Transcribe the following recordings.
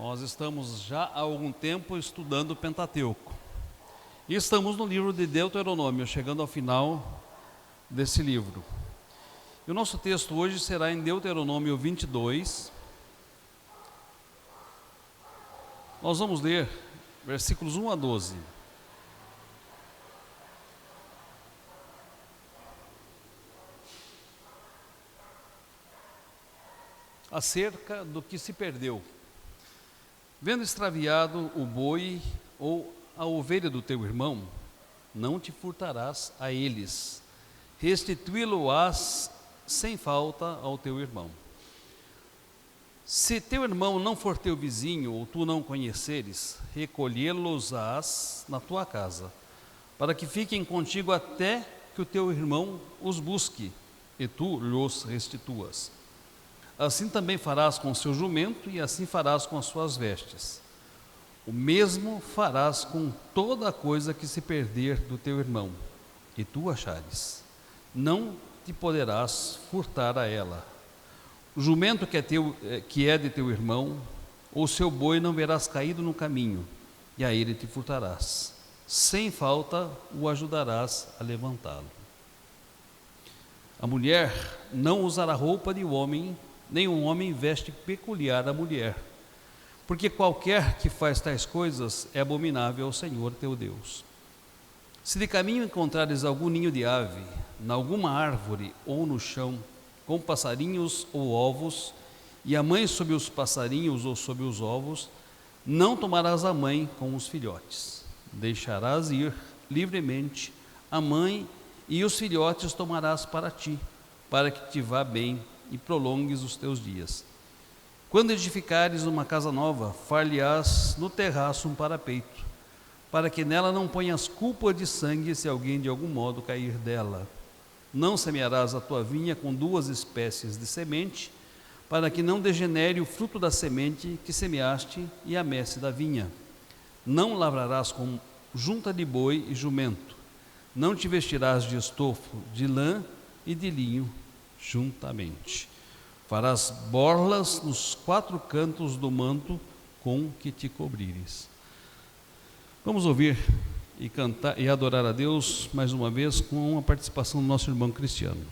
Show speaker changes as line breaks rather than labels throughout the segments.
Nós estamos já há algum tempo estudando o Pentateuco. E estamos no livro de Deuteronômio, chegando ao final desse livro. E o nosso texto hoje será em Deuteronômio 22. Nós vamos ler versículos 1 a 12. Acerca do que se perdeu. Vendo extraviado o boi ou a ovelha do teu irmão, não te furtarás a eles, restituí-lo-ás sem falta ao teu irmão. Se teu irmão não for teu vizinho, ou tu não conheceres, recolhê-los-ás na tua casa, para que fiquem contigo até que o teu irmão os busque, e tu lhos restituas. Assim também farás com o seu jumento, e assim farás com as suas vestes. O mesmo farás com toda a coisa que se perder do teu irmão, e tu achares. Não te poderás furtar a ela. O jumento que é de teu irmão, ou seu boi não verás caído no caminho, e a ele te furtarás. Sem falta o ajudarás a levantá-lo. A mulher não usará roupa de homem, nem um homem veste peculiar à mulher, porque qualquer que faz tais coisas é abominável ao Senhor teu Deus. Se de caminho encontrares algum ninho de ave, em alguma árvore ou no chão, com passarinhos ou ovos, e a mãe sob os passarinhos ou sob os ovos, não tomarás a mãe com os filhotes. Deixarás ir livremente a mãe, e os filhotes tomarás para ti, para que te vá bem e prolongues os teus dias. Quando edificares uma casa nova, far-lhe-ás no terraço um parapeito, para que nela não ponhas culpa de sangue se alguém de algum modo cair dela. Não semearás a tua vinha com duas espécies de semente, para que não degenere o fruto da semente que semeaste e a messe da vinha. Não lavrarás com junta de boi e jumento. Não te vestirás de estofo, de lã e de linho juntamente. Farás borlas nos quatro cantos do manto com que te cobrires. Vamos ouvir e cantar e adorar a Deus mais uma vez com a participação do nosso irmão Cristiano.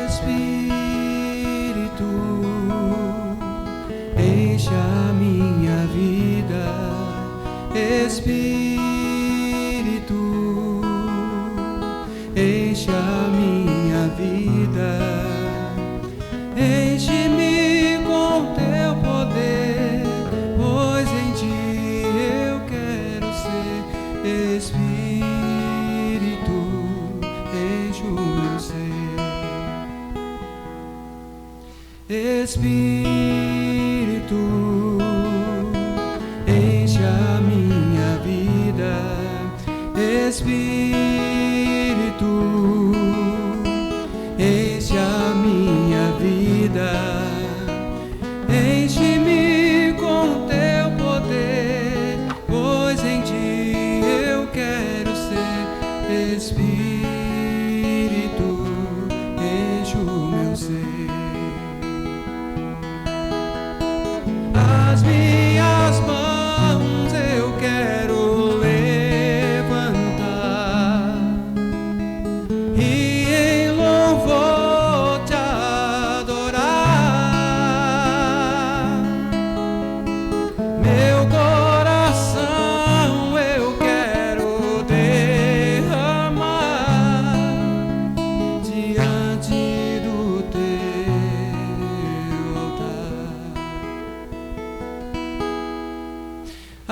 Espírito, enche a minha vida. Espírito, enche a minha vida. Enche-me com teu poder, pois em ti eu quero ser. Espírito, enche o meu ser. Espírito, enche a minha vida. Espírito, enche a minha vida. Enche-me com teu poder, pois em ti eu quero ser. Espírito, enche o meu ser. As minhas mãos eu quero levantar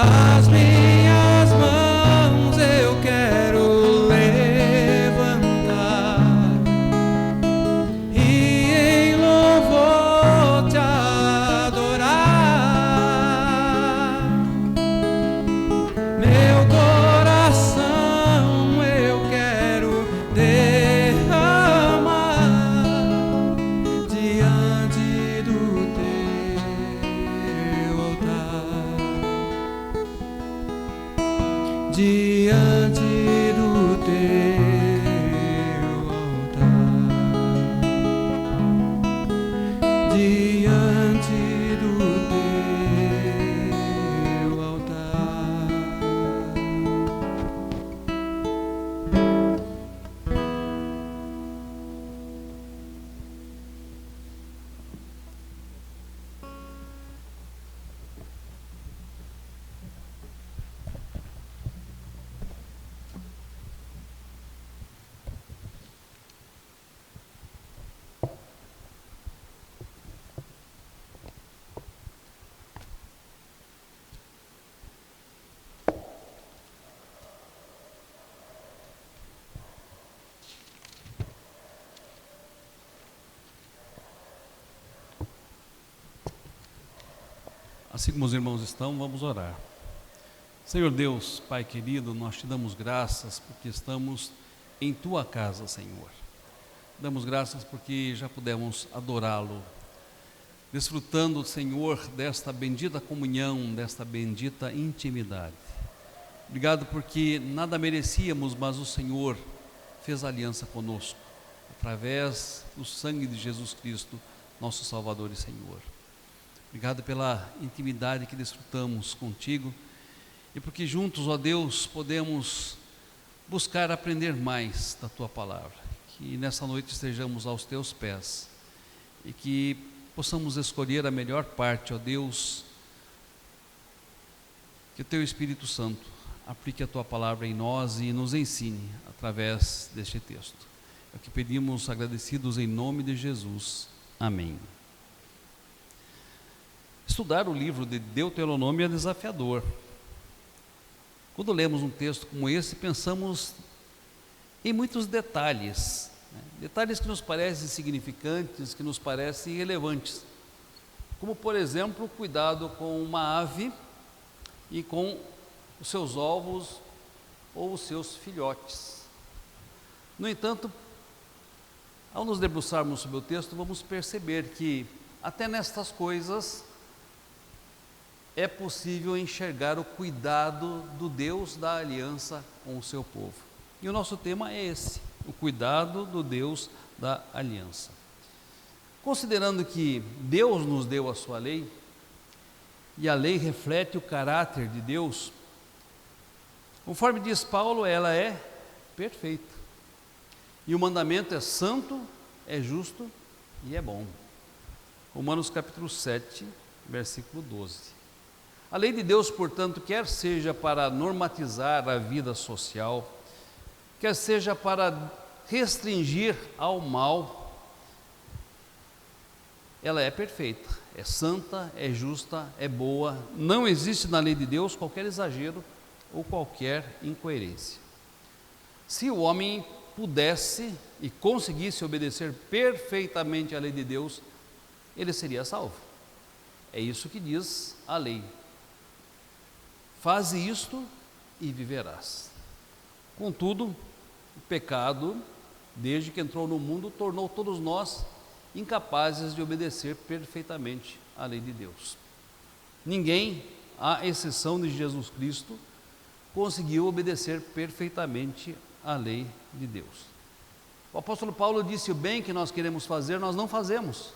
As minhas mãos eu quero levantar e em louvor te adorar. Meu coração eu quero derramar diante do teu altar, diante do teu altar, diante do teu altar.
Assim como os irmãos estão, vamos orar. Senhor Deus, Pai querido, nós te damos graças porque estamos em tua casa, Senhor. Damos graças porque já pudemos adorá-lo, desfrutando, Senhor, desta bendita comunhão, desta bendita intimidade. Obrigado porque nada merecíamos, mas o Senhor fez aliança conosco, através do sangue de Jesus Cristo, nosso Salvador e Senhor. Obrigado pela intimidade que desfrutamos contigo e porque juntos, ó Deus, podemos buscar aprender mais da tua palavra. Que nessa noite estejamos aos teus pés e que possamos escolher a melhor parte, ó Deus. Que o teu Espírito Santo aplique a tua palavra em nós e nos ensine através deste texto. É o que pedimos agradecidos em nome de Jesus. Amém. Estudar o livro de Deuteronômio é desafiador. Quando lemos um texto como esse, pensamos em muitos detalhes, detalhes que nos parecem significantes, que nos parecem irrelevantes, como por exemplo, cuidado com uma ave e com os seus ovos ou os seus filhotes. No entanto, ao nos debruçarmos sobre o texto, vamos perceber que até nestas coisas é possível enxergar o cuidado do Deus da aliança com o seu povo. E o nosso tema é esse, o cuidado do Deus da aliança. Considerando que Deus nos deu a sua lei, e a lei reflete o caráter de Deus, conforme diz Paulo, ela é perfeita. E o mandamento é santo, é justo e é bom. Romanos capítulo 7, versículo 12. A lei de Deus, portanto, quer seja para normatizar a vida social, quer seja para restringir ao mal, ela é perfeita, é santa, é justa, é boa. Não existe na lei de Deus qualquer exagero ou qualquer incoerência. Se o homem pudesse e conseguisse obedecer perfeitamente à lei de Deus, ele seria salvo. É isso que diz a lei. Faze isto e viverás. Contudo, o pecado, desde que entrou no mundo, tornou todos nós incapazes de obedecer perfeitamente à lei de Deus. Ninguém, à exceção de Jesus Cristo, conseguiu obedecer perfeitamente à lei de Deus. O apóstolo Paulo disse: o bem que nós queremos fazer, nós não fazemos,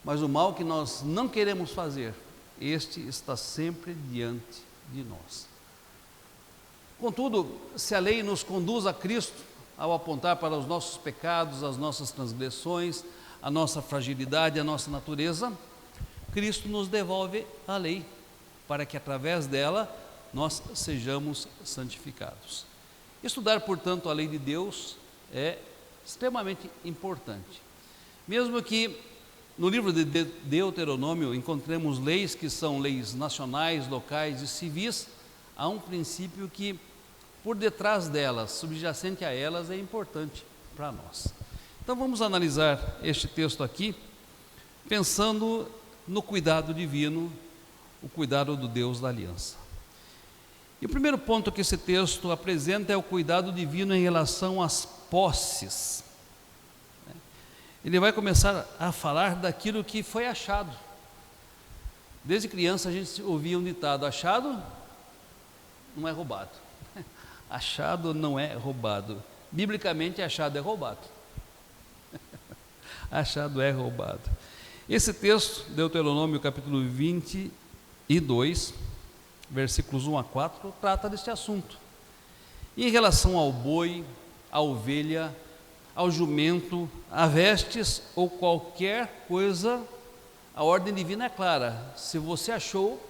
mas o mal que nós não queremos fazer, este está sempre diante de nós. Contudo, se a lei nos conduz a Cristo, ao apontar para os nossos pecados, as nossas transgressões, a nossa fragilidade, a nossa natureza, Cristo nos devolve a lei, para que através dela nós sejamos santificados. Estudar, portanto, a lei de Deus é extremamente importante, mesmo que no livro de Deuteronômio encontramos leis que são leis nacionais, locais e civis. Há um princípio que por detrás delas, subjacente a elas, é importante para nós. Então vamos analisar este texto aqui, pensando no cuidado divino, o cuidado do Deus da aliança. E o primeiro ponto que esse texto apresenta é o cuidado divino em relação às posses. Ele vai começar a falar daquilo que foi achado. Desde criança a gente ouvia um ditado: achado não é roubado. Achado não é roubado. Biblicamente, achado é roubado. Achado é roubado. Esse texto, Deuteronômio capítulo 22, versículos 1 a 4, trata deste assunto. E em relação ao boi, à ovelha, ao jumento, a vestes ou qualquer coisa, a ordem divina é clara: se você achou,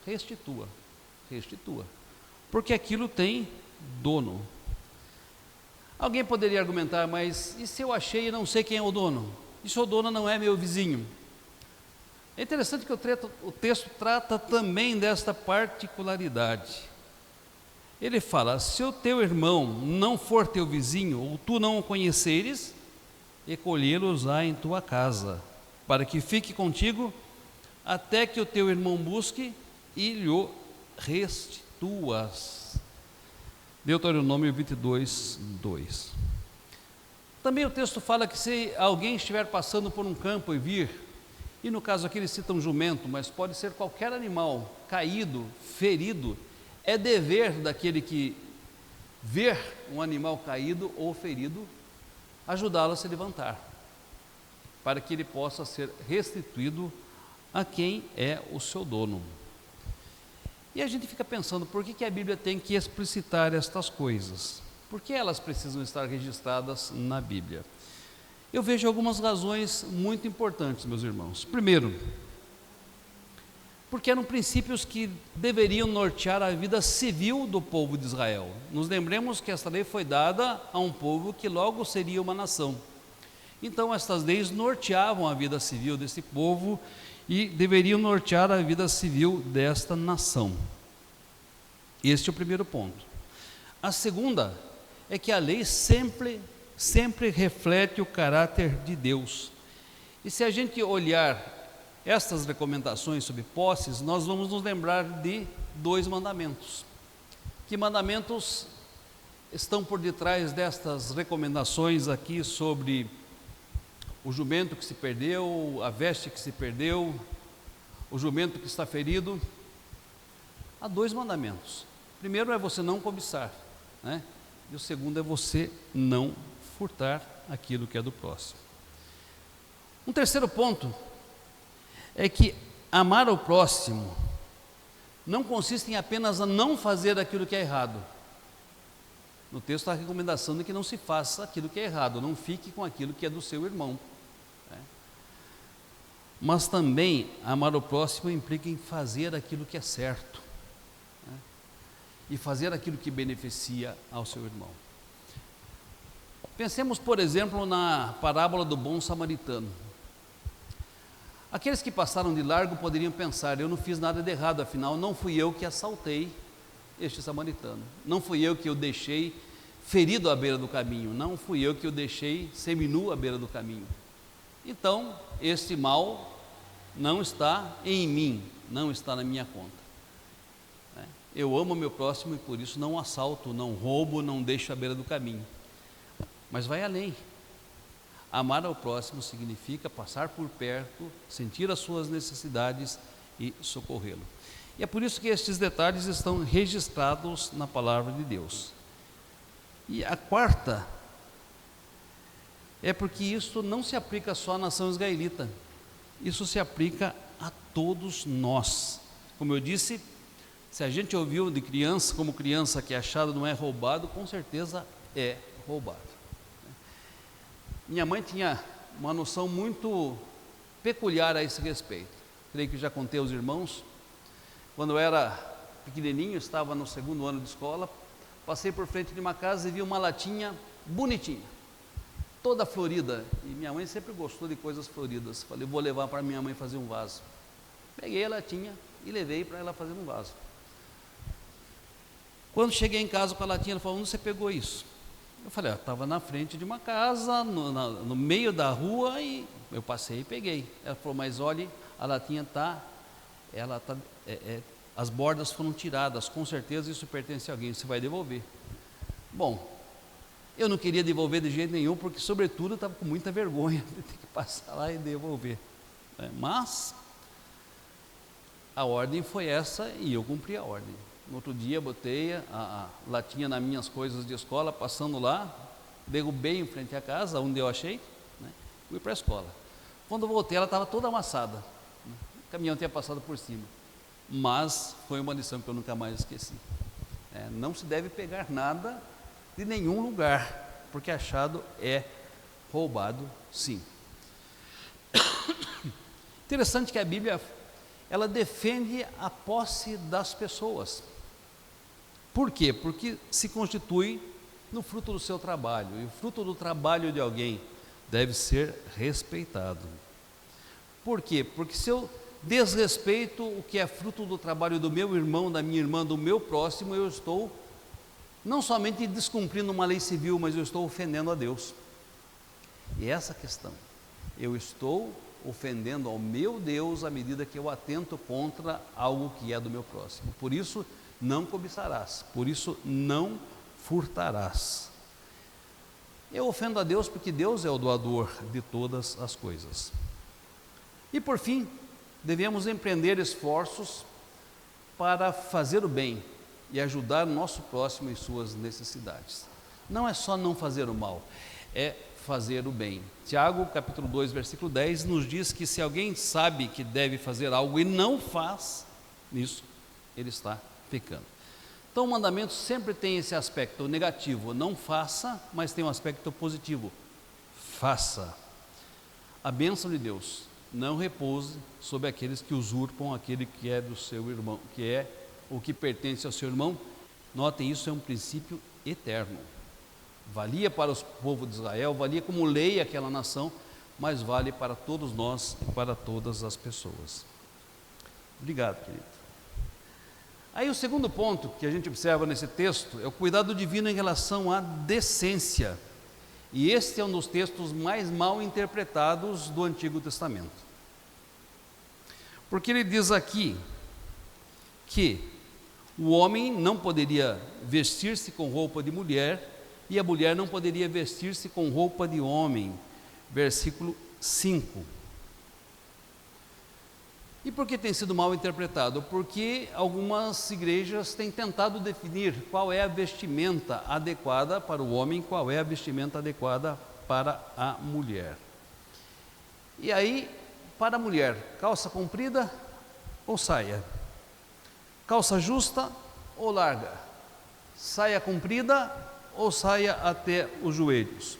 restitua, restitua, porque aquilo tem dono. Alguém poderia argumentar: mas e se eu achei e não sei quem é o dono? E se o dono não é meu vizinho? É interessante que o texto trata também desta particularidade. Ele fala: se o teu irmão não for teu vizinho, ou tu não o conheceres, recolhê-los-á em tua casa, para que fique contigo, até que o teu irmão busque e lhe restituas. Deuteronômio 22, 2. Também o texto fala que se alguém estiver passando por um campo e vir, e no caso aqui ele cita um jumento, mas pode ser qualquer animal caído, ferido, é dever daquele que ver um animal caído ou ferido, ajudá-lo a se levantar, para que ele possa ser restituído a quem é o seu dono. E a gente fica pensando: por que a Bíblia tem que explicitar estas coisas? Por que elas precisam estar registradas na Bíblia? Eu vejo algumas razões muito importantes, meus irmãos. Primeiro, porque eram princípios que deveriam nortear a vida civil do povo de Israel. Nos lembremos que esta lei foi dada a um povo que logo seria uma nação. Então estas leis norteavam a vida civil desse povo e deveriam nortear a vida civil desta nação. Este é o primeiro ponto. A segunda é que a lei sempre reflete o caráter de Deus. E se a gente olhar estas recomendações sobre posses, nós vamos nos lembrar de 2 mandamentos. Que mandamentos estão por detrás destas recomendações aqui sobre o jumento que se perdeu, a veste que se perdeu, o jumento que está ferido? Há 2 mandamentos. O primeiro é você não cobiçar, né? E o segundo é você não furtar aquilo que é do próximo. Um terceiro ponto é que amar ao próximo não consiste em apenas a não fazer aquilo que é errado. No texto está a recomendação de que não se faça aquilo que é errado, não fique com aquilo que é do seu irmão, né? Mas também amar ao próximo implica em fazer aquilo que é certo, né? E fazer aquilo que beneficia ao seu irmão. Pensemos, por exemplo, na parábola do bom samaritano. Aqueles que passaram de largo poderiam pensar: eu não fiz nada de errado, afinal não fui eu que assaltei este samaritano, não fui eu que o deixei ferido à beira do caminho, não fui eu que o deixei seminu à beira do caminho. Então, este mal não está em mim, não está na minha conta. Eu amo o meu próximo e por isso não assalto, não roubo, não deixo à beira do caminho. Mas vai além. Amar ao próximo significa passar por perto, sentir as suas necessidades e socorrê-lo. E é por isso que estes detalhes estão registrados na palavra de Deus. E a quarta é porque isso não se aplica só à nação israelita, isso se aplica a todos nós. Como eu disse, se a gente ouviu de criança, como criança, que achado não é roubado, com certeza é roubado. Minha mãe tinha uma noção muito peculiar a esse respeito. Creio que já contei aos irmãos. Quando eu era pequenininho, estava no 2º ano de escola, passei por frente de uma casa e vi uma latinha bonitinha. toda florida, e minha mãe sempre gostou de coisas floridas. Falei, vou levar para minha mãe fazer um vaso. Peguei a latinha e levei para ela fazer um vaso. Quando cheguei em casa com a latinha, ela falou, onde você pegou isso? Eu falei, estava na frente de uma casa, no meio da rua, e eu passei e peguei. Ela falou, mas olhe, a latinha as bordas foram tiradas, com certeza isso pertence a alguém, você vai devolver. Bom, eu não queria devolver de jeito nenhum, porque sobretudo eu estava com muita vergonha de ter que passar lá e devolver, né? Mas a ordem foi essa e eu cumpri a ordem. No outro dia botei a latinha nas minhas coisas de escola, passando lá, derrubei em frente à casa, onde eu achei, né? Fui para a escola. Quando voltei, ela estava toda amassada, né? O caminhão tinha passado por cima. Mas foi uma lição que eu nunca mais esqueci. Não se deve pegar nada de nenhum lugar, porque achado é roubado, sim. Interessante que a Bíblia, ela defende a posse das pessoas. Por quê? Porque se constitui no fruto do seu trabalho, e o fruto do trabalho de alguém deve ser respeitado. Por quê? Porque se eu desrespeito o que é fruto do trabalho do meu irmão, da minha irmã, do meu próximo, eu estou não somente descumprindo uma lei civil, mas eu estou ofendendo a Deus. E essa questão, eu estou ofendendo ao meu Deus à medida que eu atento contra algo que é do meu próximo. Por isso, não cobiçarás, por isso não furtarás. Eu ofendo a Deus porque Deus é o doador de todas as coisas. E por fim, devemos empreender esforços para fazer o bem e ajudar o nosso próximo em suas necessidades. Não é só não fazer o mal, é fazer o bem. Tiago, capítulo 2, versículo 10, nos diz que se alguém sabe que deve fazer algo e não faz, nisso ele está pecando. Então o mandamento sempre tem esse aspecto negativo, não faça, mas tem um aspecto positivo, faça. A bênção de Deus não repouse sobre aqueles que usurpam aquele que é do seu irmão, que é o que pertence ao seu irmão. Notem, isso é um princípio eterno. Valia para o povo de Israel, valia como lei aquela nação, mas vale para todos nós e para todas as pessoas. Obrigado, querido. Aí o segundo ponto que a gente observa nesse texto é o cuidado divino em relação à decência. E este é um dos textos mais mal interpretados do Antigo Testamento. Porque ele diz aqui que o homem não poderia vestir-se com roupa de mulher e a mulher não poderia vestir-se com roupa de homem. Versículo 5. E por que tem sido mal interpretado? Porque algumas igrejas têm tentado definir qual é a vestimenta adequada para o homem, qual é a vestimenta adequada para a mulher. E aí, para a mulher, calça comprida ou saia? Calça justa ou larga? Saia comprida ou saia até os joelhos?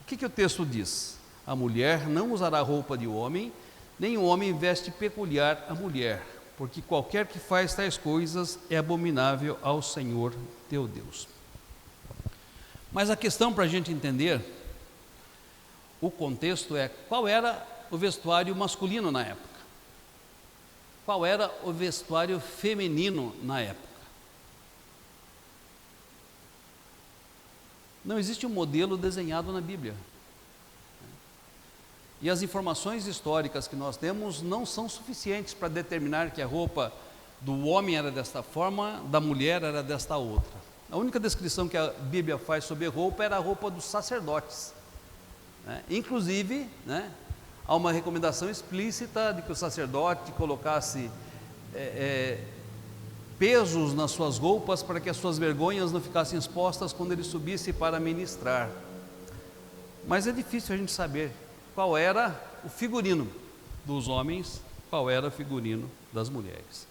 O que o texto diz? A mulher não usará roupa de homem, nem o homem veste peculiar a mulher, porque qualquer que faz tais coisas é abominável ao Senhor teu Deus. Mas a questão para a gente entender o contexto é qual era o vestuário masculino na época, qual era o vestuário feminino na época. Não existe um modelo desenhado na Bíblia. E as informações históricas que nós temos não são suficientes para determinar que a roupa do homem era desta forma, da mulher era desta outra. A única descrição que a Bíblia faz sobre roupa era a roupa dos sacerdotes. Inclusive, há uma recomendação explícita de que o sacerdote colocasse pesos nas suas roupas para que as suas vergonhas não ficassem expostas quando ele subisse para ministrar. Mas é difícil a gente saber qual era o figurino dos homens, qual era o figurino das mulheres.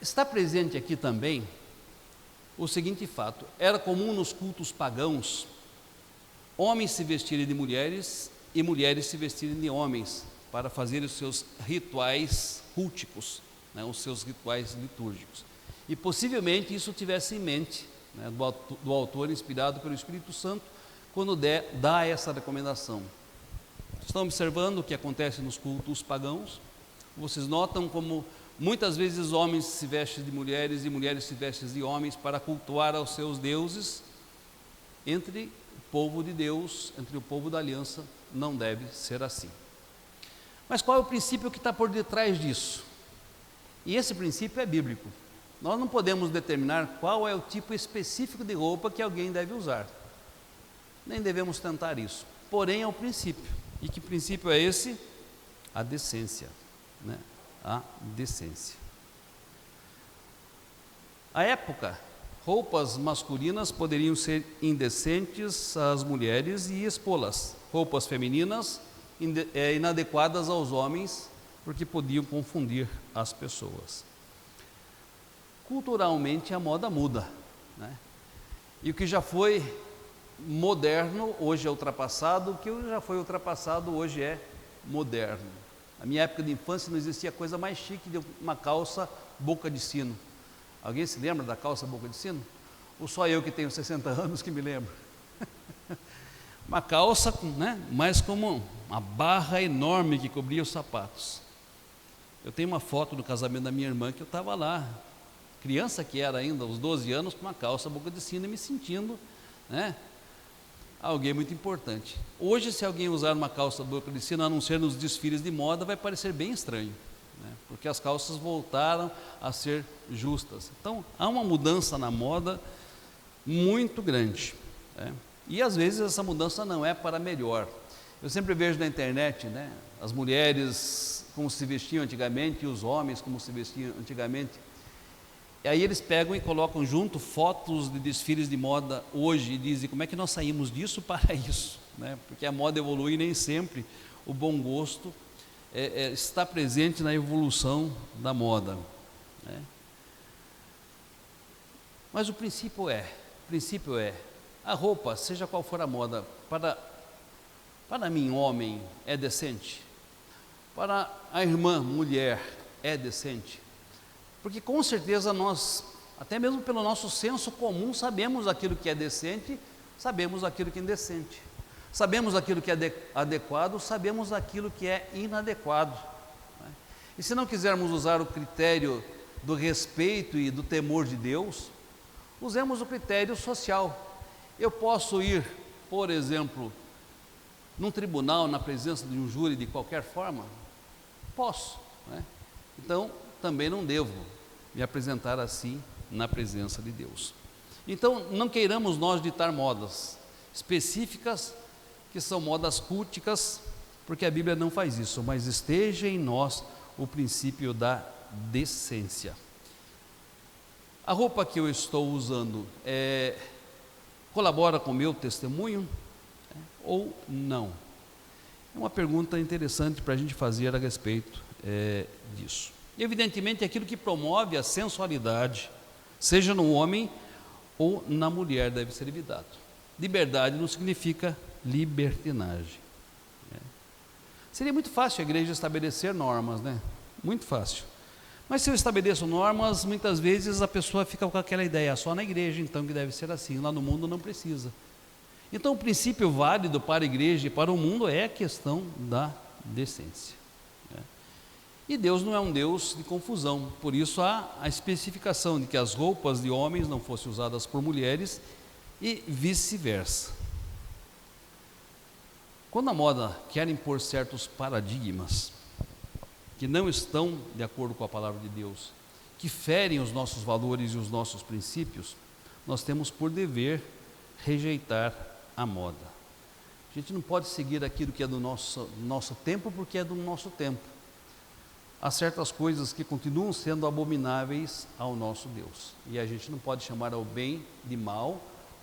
Está presente aqui também o seguinte fato: era comum nos cultos pagãos homens se vestirem de mulheres e mulheres se vestirem de homens para fazer os seus rituais culticos, os seus rituais litúrgicos. E possivelmente isso tivesse em mente né, do autor inspirado pelo Espírito Santo, quando dá essa recomendação. Estão observando o que acontece nos cultos pagãos? Vocês notam como muitas vezes homens se vestem de mulheres e mulheres se vestem de homens para cultuar aos seus deuses? Entre o povo de Deus, entre o povo da aliança, não deve ser assim. Mas qual é o princípio que está por detrás disso? E esse princípio é bíblico. Nós não podemos determinar qual é o tipo específico de roupa que alguém deve usar. Nem devemos tentar isso. Porém, é o princípio. E que princípio é esse? A decência, né? A decência. À época, roupas masculinas poderiam ser indecentes às mulheres e expô-las. Roupas femininas inadequadas aos homens, porque podiam confundir as pessoas. Culturalmente a moda muda, né? E o que já foi moderno hoje é ultrapassado, o que já foi ultrapassado hoje é moderno. Na minha época de infância não existia coisa mais chique de uma calça boca de sino. Alguém se lembra da calça boca de sino? Ou só eu que tenho 60 anos que me lembro? Uma calça, né, mais como uma barra enorme que cobria os sapatos. Eu tenho uma foto do casamento da minha irmã que eu estava lá, criança que era ainda, aos 12 anos, com uma calça boca de sino e me sentindo, né, alguém muito importante. Hoje, se alguém usar uma calça boca de sino, a não ser nos desfiles de moda, vai parecer bem estranho, né, porque as calças voltaram a ser justas. Então, há uma mudança na moda muito grande, né? E às vezes essa mudança não é para melhor. Eu sempre vejo na internet, né, as mulheres como se vestiam antigamente e os homens como se vestiam antigamente. E aí eles pegam e colocam junto fotos de desfiles de moda hoje e dizem como é que nós saímos disso para isso, né? Porque a moda evolui e nem sempre o bom gosto está presente na evolução da moda, né? Mas o princípio é, a roupa, seja qual for a moda, para mim, homem, é decente? Para a irmã, mulher, é decente? Porque com certeza nós, até mesmo pelo nosso senso comum, sabemos aquilo que é decente, sabemos aquilo que é indecente. Sabemos aquilo que é adequado, sabemos aquilo que é inadequado, né? E se não quisermos usar o critério do respeito e do temor de Deus, usemos o critério social. Eu posso ir, por exemplo, num tribunal, na presença de um júri de qualquer forma? Posso, né? Então, também não devo me apresentar assim na presença de Deus. Então, não queiramos nós ditar modas específicas, que são modas culticas, porque a Bíblia não faz isso, mas esteja em nós o princípio da decência. A roupa que eu estou usando colabora com o meu testemunho, ou não? É uma pergunta interessante para a gente fazer a respeito disso. Evidentemente, aquilo que promove a sensualidade, seja no homem ou na mulher, deve ser evitado. Liberdade não significa libertinagem, né? Seria muito fácil a igreja estabelecer normas, né? Muito fácil. Mas se eu estabeleço normas, muitas vezes a pessoa fica com aquela ideia, só na igreja então que deve ser assim, lá no mundo não precisa. Então o princípio válido para a igreja e para o mundo é a questão da decência, né? E Deus não é um Deus de confusão, por isso há a especificação de que as roupas de homens não fossem usadas por mulheres e vice-versa. Quando a moda quer impor certos paradigmas que não estão de acordo com a palavra de Deus, que ferem os nossos valores e os nossos princípios, nós temos por dever rejeitar a moda. A gente não pode seguir aquilo que é do nosso tempo, porque é do nosso tempo. Há certas coisas que continuam sendo abomináveis ao nosso Deus, e a gente não pode chamar ao bem de mal,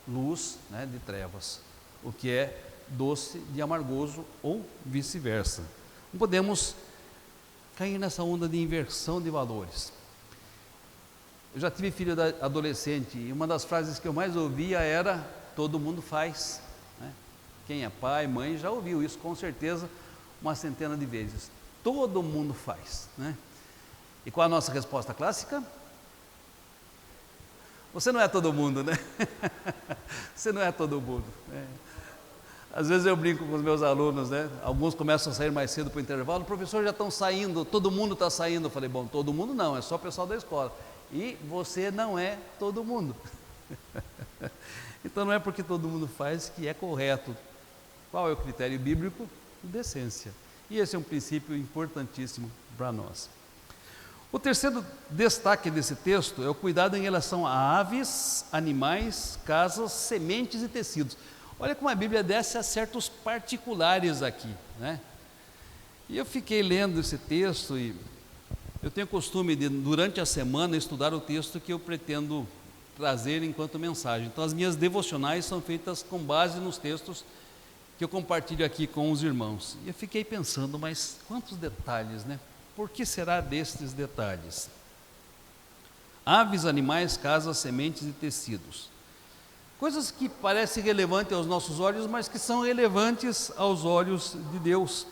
luz, né, de trevas, o que é doce de amargoso ou vice-versa. Não podemos cair nessa onda de inversão de valores. Eu já tive filho adolescente e uma das frases que eu mais ouvia era: todo mundo faz, né? Quem é pai, mãe já ouviu isso com certeza uma centena de vezes. Todo mundo faz, né? E qual a nossa resposta clássica? Você não é todo mundo, né? Você não é todo mundo, né? Às vezes eu brinco com os meus alunos, né? Alguns começam a sair mais cedo para o intervalo, professor, já estão saindo, todo mundo está saindo. Eu falei, bom, todo mundo não, é só o pessoal da escola. E você não é todo mundo. Então não é porque todo mundo faz que é correto. Qual é o critério bíblico? Decência. E esse é um princípio importantíssimo para nós. O terceiro destaque desse texto é o cuidado em relação a aves, animais, casas, sementes e tecidos. Olha como a Bíblia desce a certos particulares aqui, né? E eu fiquei lendo esse texto e eu tenho costume de, durante a semana, estudar o texto que eu pretendo trazer enquanto mensagem. Então as minhas devocionais são feitas com base nos textos que eu compartilho aqui com os irmãos. E eu fiquei pensando, mas quantos detalhes, né? Por que será destes detalhes? Aves, animais, casas, sementes e tecidos. Coisas que parecem relevantes aos nossos olhos, mas que são relevantes aos olhos de Deus.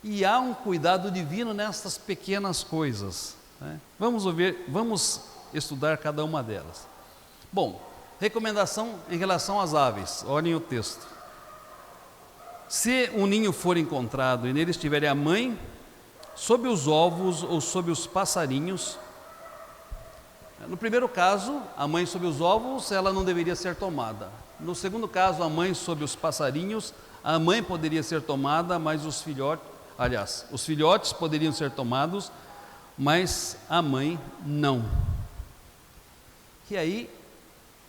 E há um cuidado divino nessas pequenas coisas, né? Vamos estudar cada uma delas. Bom, recomendação em relação às aves. Olhem o texto. Se um ninho for encontrado e nele estiver a mãe, sob os ovos ou sob os passarinhos. No primeiro caso, a mãe sob os ovos, ela não deveria ser tomada. No segundo caso, a mãe sob os passarinhos, a mãe poderia ser tomada, mas os filhotes poderiam ser tomados, mas a mãe não. E aí,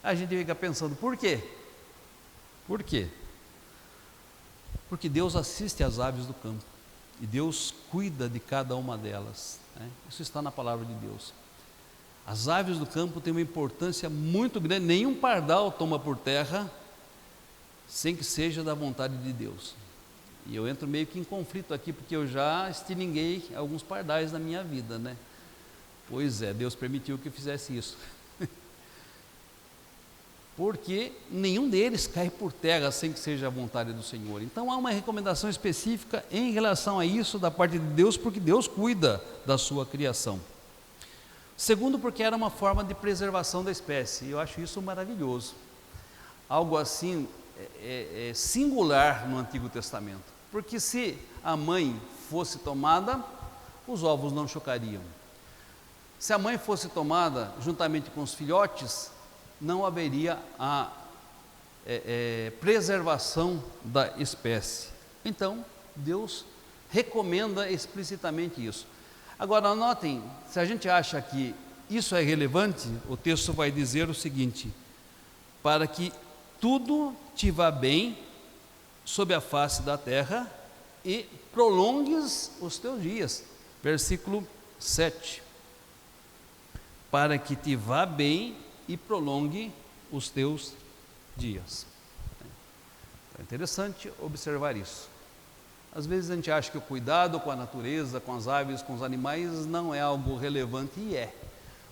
a gente fica pensando, por quê? Por quê? Porque Deus assiste às aves do campo, e Deus cuida de cada uma delas, né? Isso está na palavra de Deus. As aves do campo têm uma importância muito grande, nenhum pardal toma por terra sem que seja da vontade de Deus. E eu entro meio que em conflito aqui, porque eu já estilinguei alguns pardais na minha vida, né? Pois é, Deus permitiu que eu fizesse isso. Porque nenhum deles cai por terra sem que seja a vontade do Senhor. Então há uma recomendação específica em relação a isso da parte de Deus, porque Deus cuida da sua criação. Segundo, porque era uma forma de preservação da espécie, e eu acho isso maravilhoso. Algo assim singular no Antigo Testamento, porque se a mãe fosse tomada, os ovos não chocariam. Se a mãe fosse tomada juntamente com os filhotes, não haveria a preservação da espécie. Então, Deus recomenda explicitamente isso. Agora, notem, se a gente acha que isso é relevante, o texto vai dizer o seguinte: para que tudo te vá bem sobre a face da terra e prolongues os teus dias. Versículo 7. Para que te vá bem e prolongue os teus dias. É interessante observar isso. Às vezes a gente acha que o cuidado com a natureza, com as aves, com os animais não é algo relevante, e é,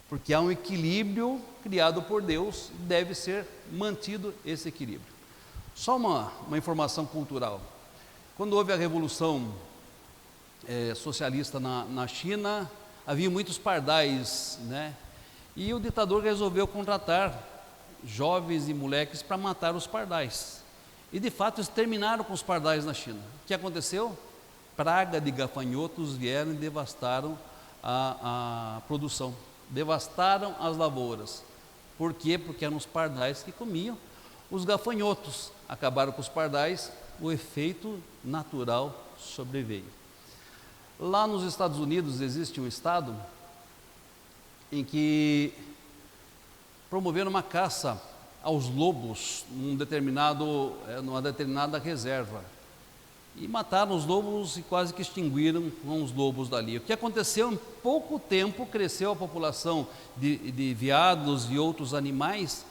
porque há um equilíbrio criado por Deus, deve ser mantido esse equilíbrio. Só uma informação cultural. Quando houve a revolução socialista na China, havia muitos pardais, né? E o ditador resolveu contratar jovens e moleques para matar os pardais. E de fato exterminaram com os pardais na China. O que aconteceu? Praga de gafanhotos vieram e devastaram a produção, devastaram as lavouras. Por quê? Porque eram os pardais que comiam os gafanhotos. Acabaram com os pardais, o efeito natural sobreveio. Lá nos Estados Unidos existe um estado em que promoveram uma caça aos lobos numa determinada reserva, e mataram os lobos e quase que extinguiram com os lobos dali. O que aconteceu? Em pouco tempo cresceu a população de veados e outros animais,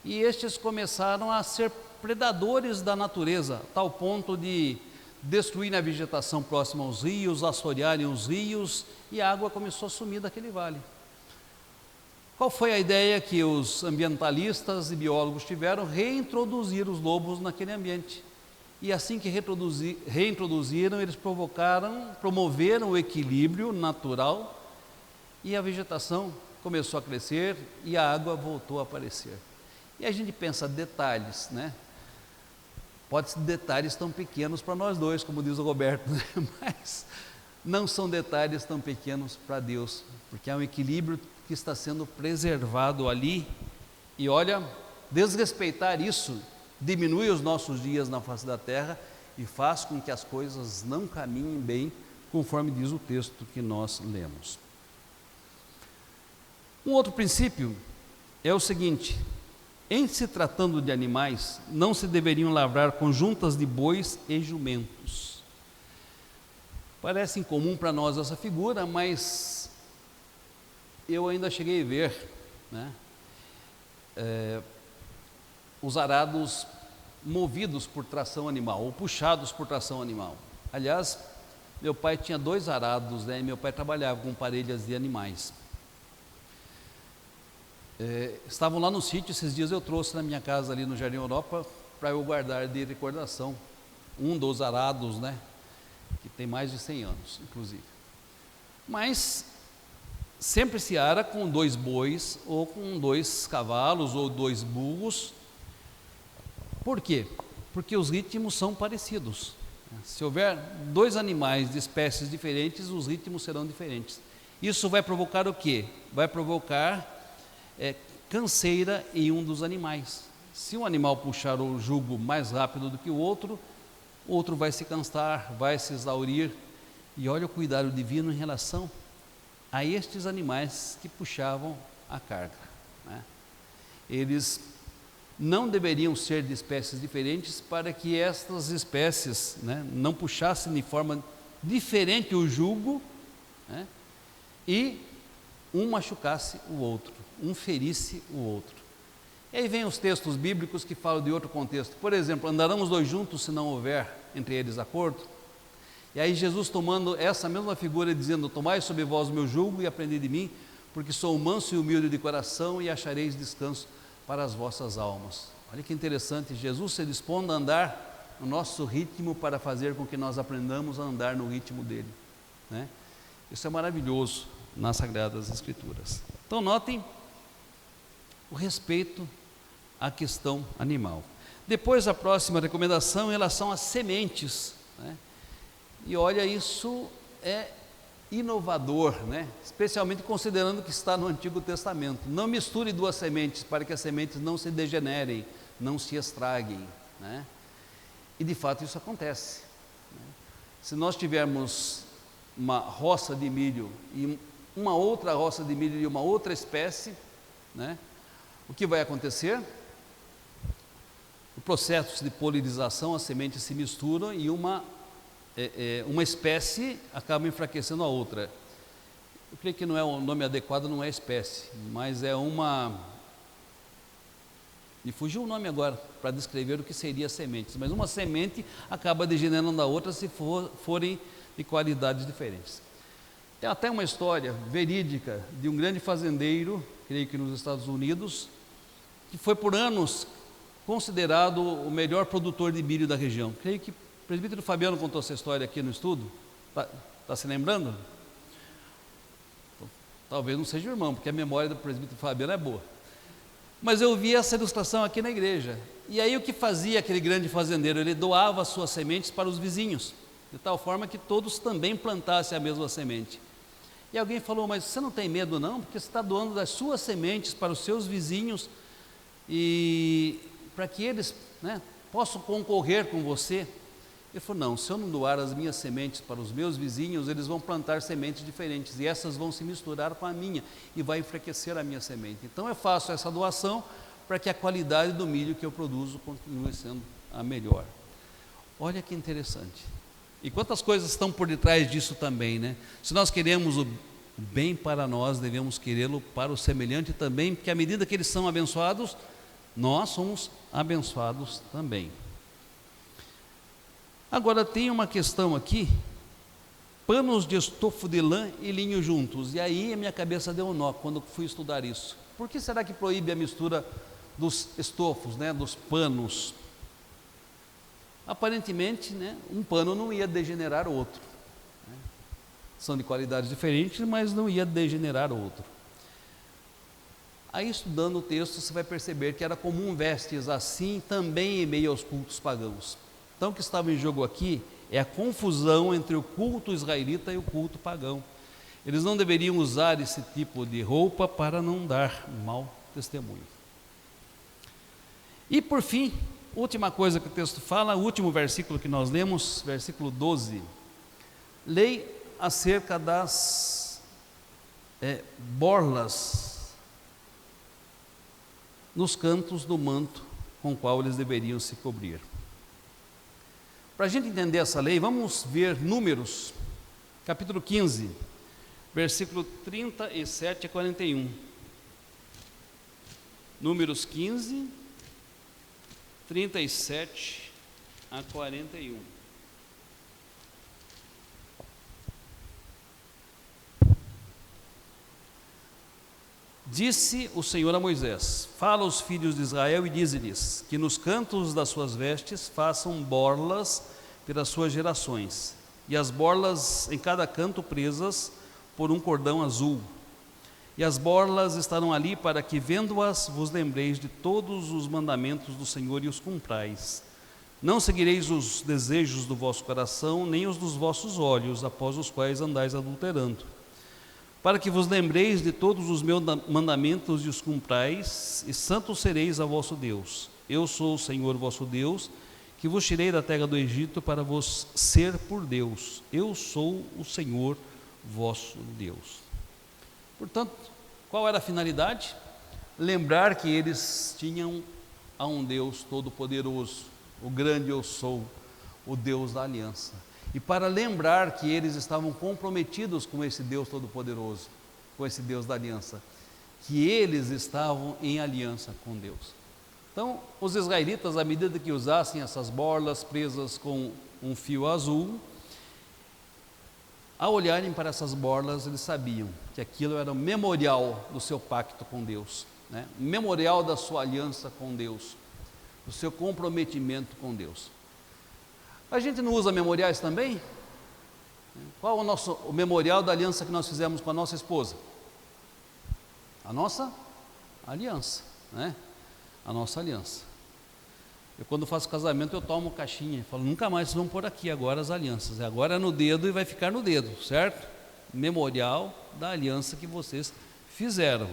e estes começaram a ser predadores da natureza, a tal ponto de destruírem a vegetação próxima aos rios, assorearem os rios, e a água começou a sumir daquele vale. Qual foi a ideia que os ambientalistas e biólogos tiveram? Reintroduzir os lobos naquele ambiente. E assim que reintroduziram, eles promoveram o equilíbrio natural, e a vegetação começou a crescer e a água voltou a aparecer. E a gente pensa detalhes, né? Pode ser detalhes tão pequenos para nós dois, como diz o Roberto, né? Mas não são detalhes tão pequenos para Deus, porque há um equilíbrio que está sendo preservado ali. E olha, desrespeitar isso diminui os nossos dias na face da terra e faz com que as coisas não caminhem bem, conforme diz o texto que nós lemos. Um outro princípio é o seguinte: em se tratando de animais, não se deveriam lavrar conjuntas de bois e jumentos. Parece incomum para nós essa figura, mas eu ainda cheguei a ver, né, os arados movidos por tração animal, ou puxados por tração animal. Aliás, meu pai tinha 2 arados, né, e meu pai trabalhava com parelhas de animais. Estavam lá no sítio, esses dias eu trouxe na minha casa ali no Jardim Europa, para eu guardar de recordação, um dos arados, né, que tem mais de 100 anos, inclusive. Mas sempre se ara com 2 bois, ou com 2 cavalos, ou 2 burros. Por quê? Porque os ritmos são parecidos. Se houver 2 animais de espécies diferentes, os ritmos serão diferentes. Isso vai provocar o quê? Vai provocar canseira em um dos animais. Se um animal puxar o jugo mais rápido do que o outro vai se cansar, vai se exaurir. E olha o cuidado divino em relação a estes animais que puxavam a carga, né? Eles não deveriam ser de espécies diferentes para que estas espécies, né, não puxassem de forma diferente o jugo, né, e um machucasse o outro, um ferisse o outro. E aí vem os textos bíblicos que falam de outro contexto. Por exemplo, andarão os 2 juntos se não houver entre eles acordo? E aí Jesus, tomando essa mesma figura, dizendo: tomai sobre vós o meu jugo e aprendei de mim, porque sou manso e humilde de coração, e achareis descanso para as vossas almas. Olha que interessante, Jesus se dispondo a andar no nosso ritmo para fazer com que nós aprendamos a andar no ritmo dele, né? Isso é maravilhoso nas Sagradas Escrituras. Então notem o respeito à questão animal. Depois, a próxima recomendação em relação às sementes, né? E olha, isso é inovador, né? Especialmente considerando que está no Antigo Testamento. Não misture 2 sementes para que as sementes não se degenerem, não se estraguem, né? E de fato isso acontece, né? Se nós tivermos uma roça de milho e uma outra roça de milho de uma outra espécie, né, o que vai acontecer? O processo de polinização, as sementes se misturam e uma espécie acaba enfraquecendo a outra. Eu creio que não é o nome adequado, não é espécie, mas é uma... Me fugiu o nome agora para descrever o que seria sementes, mas uma semente acaba degenerando a outra se forem de qualidades diferentes. Tem até uma história verídica de um grande fazendeiro, creio que nos Estados Unidos, que foi por anos considerado o melhor produtor de milho da região. Creio que o presbítero Fabiano contou essa história aqui no estudo. Está se lembrando? Talvez não seja o irmão, porque a memória do presbítero Fabiano é boa. Mas eu vi essa ilustração aqui na igreja. E aí o que fazia aquele grande fazendeiro? Ele doava as suas sementes para os vizinhos, de tal forma que todos também plantassem a mesma semente. E alguém falou: mas você não tem medo não? Porque você está doando das suas sementes para os seus vizinhos, e para que eles, né, possam concorrer com você. Ele falou: não, se eu não doar as minhas sementes para os meus vizinhos, eles vão plantar sementes diferentes, e essas vão se misturar com a minha, e vai enfraquecer a minha semente. Então eu faço essa doação para que a qualidade do milho que eu produzo continue sendo a melhor. Olha que interessante. E quantas coisas estão por detrás disso também, né? Se nós queremos o bem para nós, devemos querê-lo para o semelhante também, porque à medida que eles são abençoados, nós somos abençoados também. Agora tem uma questão aqui: panos de estofo de lã e linho juntos. E aí a minha cabeça deu um nó quando fui estudar isso. Por que será que proíbe a mistura dos estofos, né, dos panos? Aparentemente, né, um pano não ia degenerar o outro, né? São de qualidades diferentes, mas não ia degenerar o outro. Aí, estudando o texto, você vai perceber que era comum vestes assim também em meio aos cultos pagãos. Então, o que estava em jogo aqui é a confusão entre o culto israelita e o culto pagão. Eles não deveriam usar esse tipo de roupa para não dar mau testemunho. E por fim, última coisa que o texto fala, o último versículo que nós lemos, versículo 12. Lei acerca das borlas nos cantos do manto com o qual eles deveriam se cobrir. Para a gente entender essa lei, vamos ver Números, capítulo 15, versículo 37 a 41. Números 15, 37 a 41. Disse o Senhor a Moisés: fala aos filhos de Israel e dize-lhes que nos cantos das suas vestes façam borlas pelas suas gerações, e as borlas em cada canto presas por um cordão azul. E as borlas estarão ali para que, vendo-as, vos lembreis de todos os mandamentos do Senhor e os cumprais. Não seguireis os desejos do vosso coração, nem os dos vossos olhos, após os quais andais adulterando. Para que vos lembreis de todos os meus mandamentos e os cumprais, e santos sereis ao vosso Deus. Eu sou o Senhor vosso Deus, que vos tirei da terra do Egito para vos ser por Deus. Eu sou o Senhor vosso Deus. Portanto, qual era a finalidade? Lembrar que eles tinham a um Deus todo-poderoso, o grande eu sou, o Deus da aliança. E para lembrar que eles estavam comprometidos com esse Deus todo-poderoso, com esse Deus da aliança, que eles estavam em aliança com Deus. Então, os israelitas, à medida que usassem essas borlas presas com um fio azul, ao olharem para essas borlas, eles sabiam que aquilo era o memorial do seu pacto com Deus, né? O memorial da sua aliança com Deus, do seu comprometimento com Deus. A gente não usa memoriais também? Qual o memorial da aliança que nós fizemos com a nossa esposa? A nossa aliança, né? A nossa aliança. Eu, quando faço casamento, eu tomo caixinha e falo: nunca mais vocês vão pôr aqui agora as alianças. Agora é no dedo e vai ficar no dedo, certo? Memorial da aliança que vocês fizeram.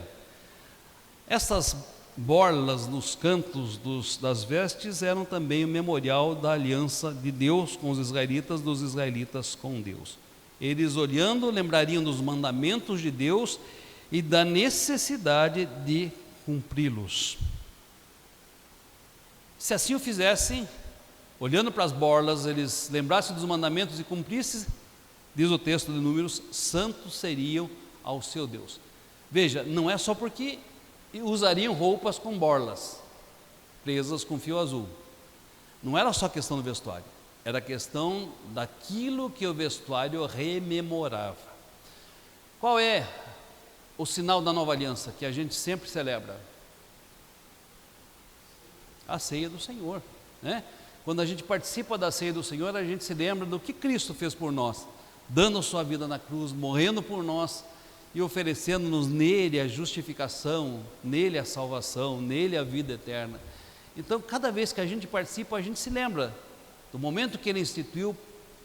Essas borlas nos cantos das vestes eram também o memorial da aliança de Deus com os israelitas, dos israelitas com Deus. Eles, olhando, lembrariam dos mandamentos de Deus e da necessidade de cumpri-los. Se assim o fizessem, olhando para as borlas, eles lembrassem dos mandamentos e cumprissem, diz o texto de Números, santos seriam ao seu Deus. Veja, não é só porque usariam roupas com borlas presas com fio azul. Não era só questão do vestuário, era questão daquilo que o vestuário rememorava. Qual é o sinal da nova aliança que a gente sempre celebra? A ceia do Senhor, né? Quando a gente participa da ceia do Senhor, a gente se lembra do que Cristo fez por nós, dando a sua vida na cruz, morrendo por nós e oferecendo-nos nele a justificação, nele a salvação, nele a vida eterna. Então, cada vez que a gente participa, a gente se lembra do momento que ele instituiu,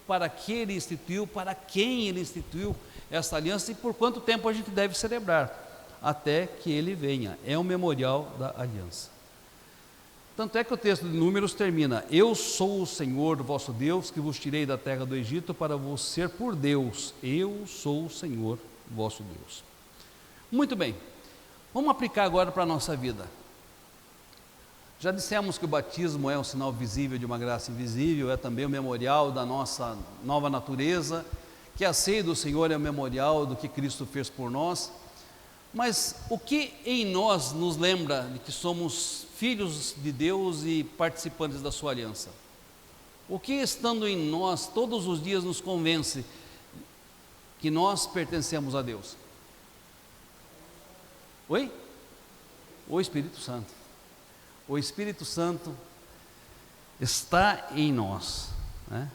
para que ele instituiu, para quem ele instituiu essa aliança e por quanto tempo a gente deve celebrar, até que ele venha. É o memorial da aliança. Tanto é que o texto de Números termina: eu sou o Senhor vosso Deus, que vos tirei da terra do Egito para vos ser por Deus. Eu sou o Senhor vosso Deus. Muito bem, vamos aplicar agora para a nossa vida. Já dissemos que o batismo é um sinal visível de uma graça invisível, é também o memorial da nossa nova natureza, que a ceia do Senhor é o memorial do que Cristo fez por nós. Mas o que em nós nos lembra de que somos filhos de Deus e participantes da sua aliança? O que estando em nós todos os dias nos convence que nós pertencemos a Deus? Oi? O Espírito Santo. O Espírito Santo está em nós, né?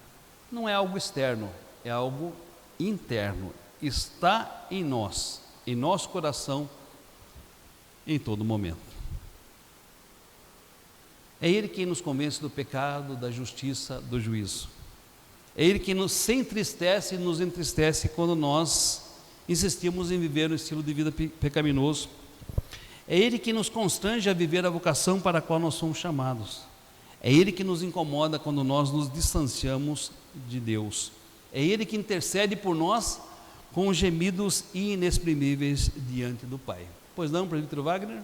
Não é algo externo, é algo interno. Está em nós, em nosso coração, em todo momento. É Ele quem nos convence do pecado, da justiça, do juízo. É Ele quem se entristece e nos entristece quando nós insistimos em viver um estilo de vida pecaminoso. É Ele que nos constrange a viver a vocação para a qual nós somos chamados. É Ele que nos incomoda quando nós nos distanciamos de Deus. É Ele que intercede por nós com gemidos inexprimíveis diante do Pai. Pois não, presbítero Wagner?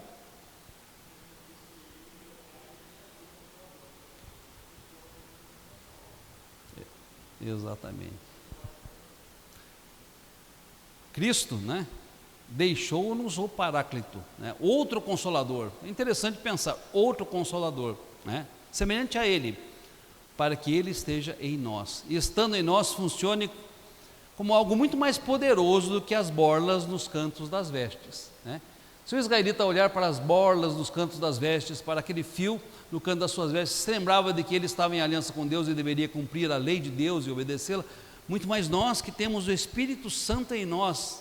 Exatamente. Cristo, né, deixou-nos o Paráclito, né, outro Consolador. É interessante pensar, outro Consolador, né, semelhante a Ele, para que Ele esteja em nós. E estando em nós, funcione como algo muito mais poderoso do que as borlas nos cantos das vestes, né? Se o israelita olhar para as borlas nos cantos das vestes, para aquele fio no canto das suas vestes, se lembrava de que ele estava em aliança com Deus e deveria cumprir a lei de Deus e obedecê-la, muito mais nós que temos o Espírito Santo em nós,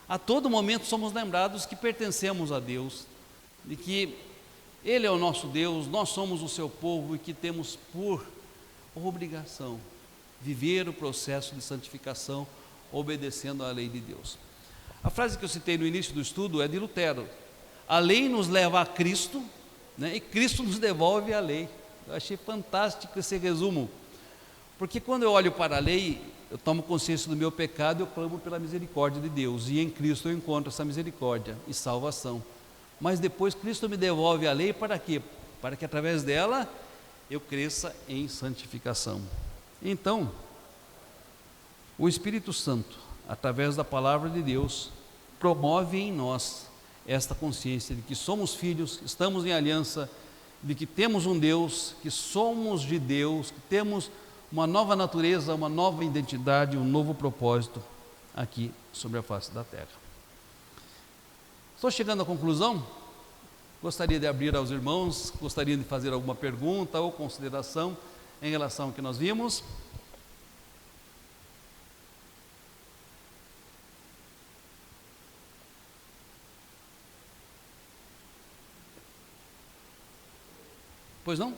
a todo momento somos lembrados que pertencemos a Deus, de que Ele é o nosso Deus, nós somos o seu povo e que temos por obrigação viver o processo de santificação obedecendo à lei de Deus. A frase que eu citei no início do estudo é de Lutero: a lei nos leva a Cristo, né, e Cristo nos devolve a lei. Eu achei fantástico esse resumo, porque quando eu olho para a lei, eu tomo consciência do meu pecado, eu clamo pela misericórdia de Deus, e em Cristo eu encontro essa misericórdia e salvação. Mas depois Cristo me devolve a lei para quê? Para que através dela eu cresça em santificação. Então, o Espírito Santo, através da palavra de Deus, promove em nós esta consciência de que somos filhos, estamos em aliança, de que temos um Deus, que somos de Deus, que temos uma nova natureza, uma nova identidade, um novo propósito aqui sobre a face da terra. Estou chegando à conclusão. Gostaria de abrir aos irmãos, gostaria de fazer alguma pergunta ou consideração em relação ao que nós vimos. Pois não?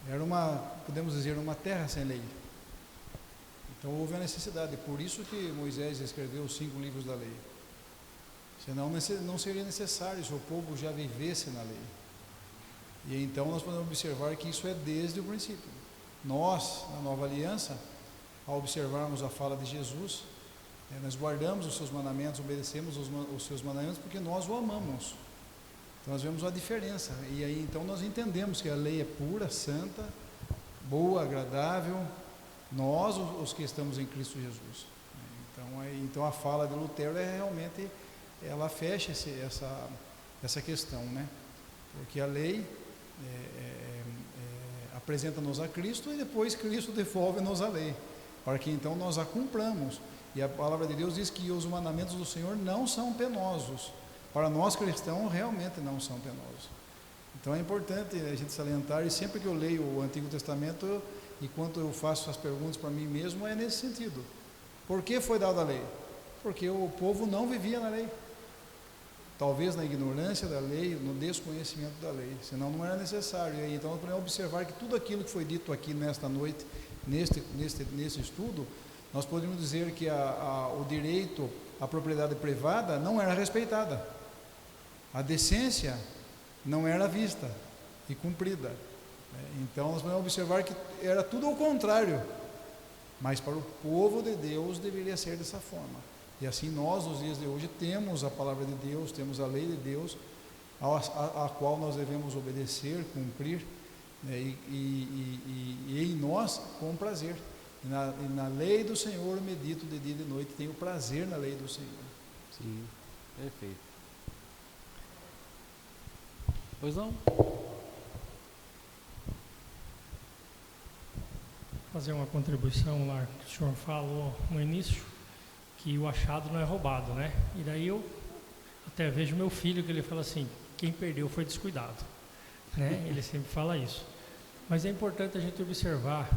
Era podemos dizer, uma terra sem lei. Então houve a necessidade, por isso que Moisés escreveu os 5 livros da lei. Senão não seria necessário se o povo já vivesse na lei. E então nós podemos observar que isso é desde o princípio. Nós, na nova aliança, ao observarmos a fala de Jesus, nós guardamos os seus mandamentos, obedecemos os seus mandamentos porque nós o amamos. Então nós vemos a diferença, e aí então nós entendemos que a lei é pura, santa, boa, agradável, nós os que estamos em Cristo Jesus. Então a fala de Lutero realmente, ela fecha essa questão, né? Porque a lei apresenta-nos a Cristo e depois Cristo devolve-nos a lei, para que então nós a cumpramos. E a palavra de Deus diz que os mandamentos do Senhor não são penosos. Para nós cristãos, realmente não são penosos. Então é importante a gente salientar, e sempre que eu leio o Antigo Testamento, enquanto eu faço as perguntas para mim mesmo, é nesse sentido. Por que foi dada a lei? Porque o povo não vivia na lei. Talvez na ignorância da lei, no desconhecimento da lei, senão não era necessário. E aí, então nós podemos observar que tudo aquilo que foi dito aqui nesta noite, nesse estudo, nós podemos dizer que o direito à propriedade privada não era respeitada. A decência não era vista e cumprida. Então nós podemos observar que era tudo ao contrário, mas para o povo de Deus deveria ser dessa forma. E assim nós, nos dias de hoje, temos a palavra de Deus, temos a lei de Deus, a qual nós devemos obedecer, cumprir, né, e em nós com prazer. E na lei do Senhor medito de dia e de noite, tenho prazer na lei do Senhor.
Sim, perfeito. Pois não?
Fazer uma contribuição lá que o senhor falou no início, que o achado não é roubado, né? E daí eu até vejo meu filho que ele fala assim: quem perdeu foi descuidado, né? Ele sempre fala isso. Mas é importante a gente observar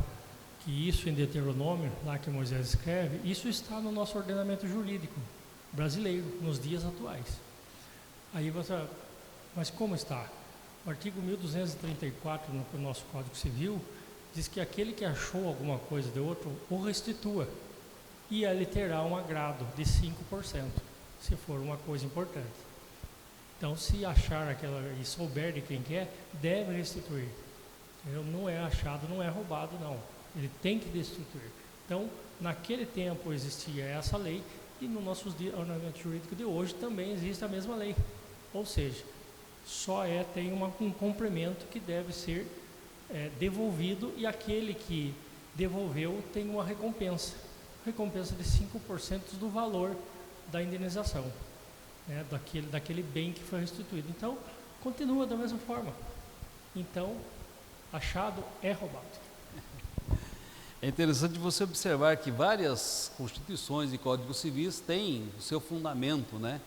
que isso em Deuteronômio, lá que Moisés escreve, isso está no nosso ordenamento jurídico brasileiro, nos dias atuais. Aí você, mas como está? O artigo 1234 no nosso Código Civil diz que aquele que achou alguma coisa de outro, o restitua. E ele terá um agrado de 5%, se for uma coisa importante. Então, se achar aquela e souber de quem que é, deve restituir. Não é achado, não é roubado, não. Ele tem que destituir. Então, naquele tempo existia essa lei e no nosso ordenamento jurídico de hoje também existe a mesma lei. Ou seja, só tem um complemento que deve ser devolvido e aquele que devolveu tem uma recompensa de 5% do valor da indenização, né, daquele bem que foi restituído. Então, continua da mesma forma. Então, achado é roubado.
É interessante você observar que várias constituições e códigos civis têm o seu fundamento, né?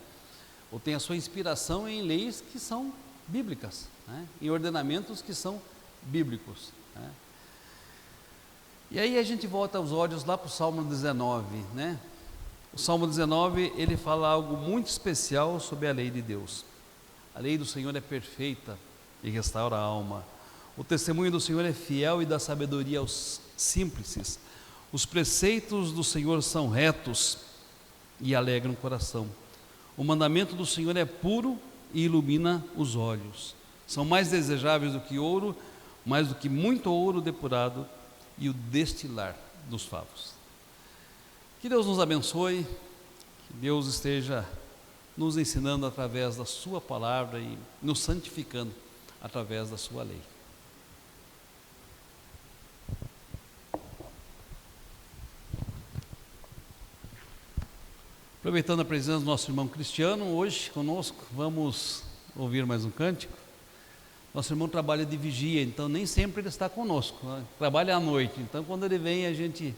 Ou tem a sua inspiração em leis que são bíblicas, né? Em ordenamentos que são bíblicos, né? E aí a gente volta os olhos lá para o Salmo 19, né? O Salmo 19, ele fala algo muito especial sobre a lei de Deus. A lei do Senhor é perfeita e restaura a alma. O testemunho do Senhor é fiel e dá sabedoria aos simples. Os preceitos do Senhor são retos e alegram o coração. O mandamento do Senhor é puro e ilumina os olhos. São mais desejáveis do que ouro, mais do que muito ouro depurado e o destilar dos favos. Que Deus nos abençoe, que Deus esteja nos ensinando através da sua palavra e nos santificando através da sua lei. Aproveitando a presença do nosso irmão Cristiano, hoje conosco, vamos ouvir mais um cântico. Nosso irmão trabalha de vigia, então nem sempre ele está conosco, né? Trabalha à noite, então quando ele vem a gente